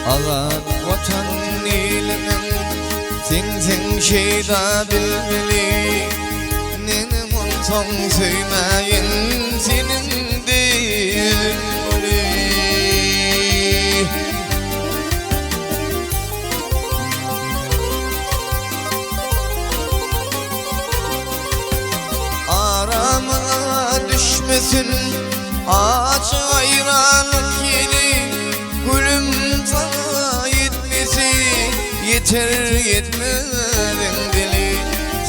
Azat vatan ilinin sen şeyda bilmeli. Nenem olsan söyleyin senin değil. Arama düşmesin ağaç ayranlık yeni. Gülüm sana yetmesi yeter yetmeden deli.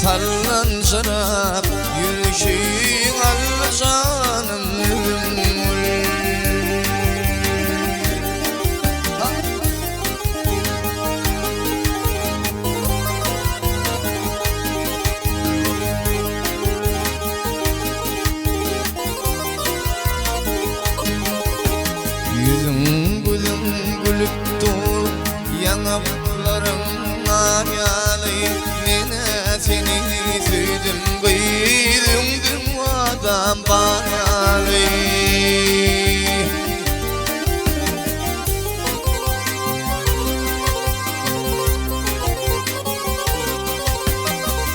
Sarılan şarap yürüyüşün al canım. Yüzüm gülüm gülüp dur, yanaklarım namyalı. Mene seni süydüm kıydım dünyadan banalı.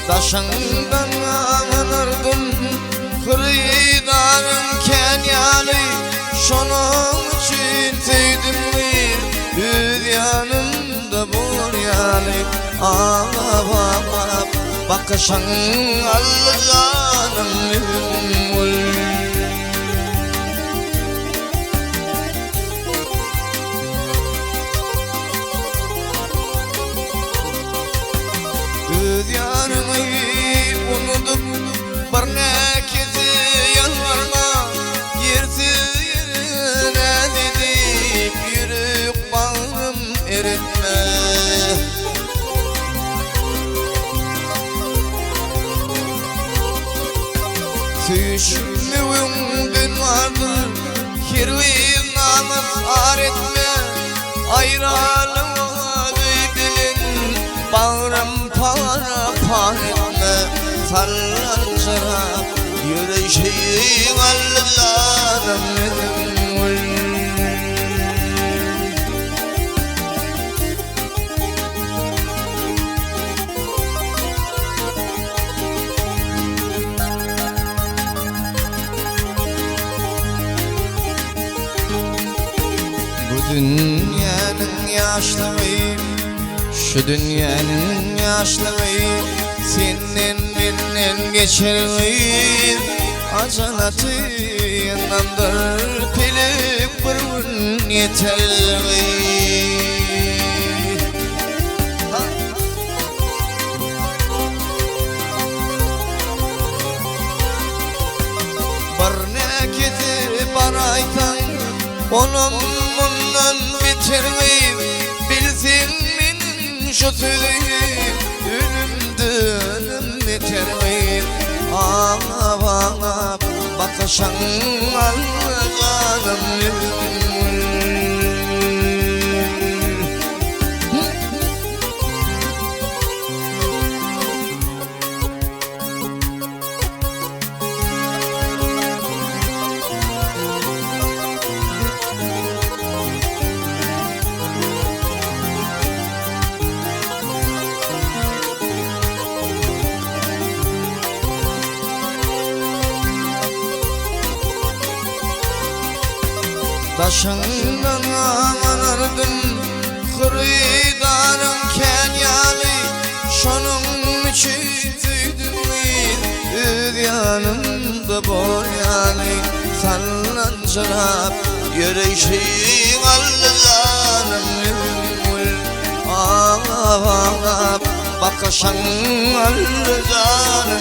Taşından anırdım kırıdanın kenyalı. Şunun için sevdim mi yanımda bul yani. Ağlap ağlap bakışan al canım. Yanımı unutup bir kez yalvarma. Yersiz yerine dedip yürüyüp bağrım eritme. Söyüşümün dün vardır kirvi namaz ar etme. Ayrılmadı bilin bağrım para par etme. Sallan şarap yürüyüşün Allah'ım. Bu dünyanın yaşlığı, şu dünyanın yaşlığı senin benden geçerli. Acalatı yanımdır pelip bir gün yeterli. Bir ne ketip araytan onun bundan bitirmeyim. Bilsin benim şu sözüm ölümden bitermeyim. Ağlap ağlap bakışan al canım. Taşından anırdım kırıdanın kenyalı. Şunun için tüydüm mi yanımda boyalı. Sallan şarap yürüyüşün Allah'ım. Ağlap ağlap bakışan Allah'ım.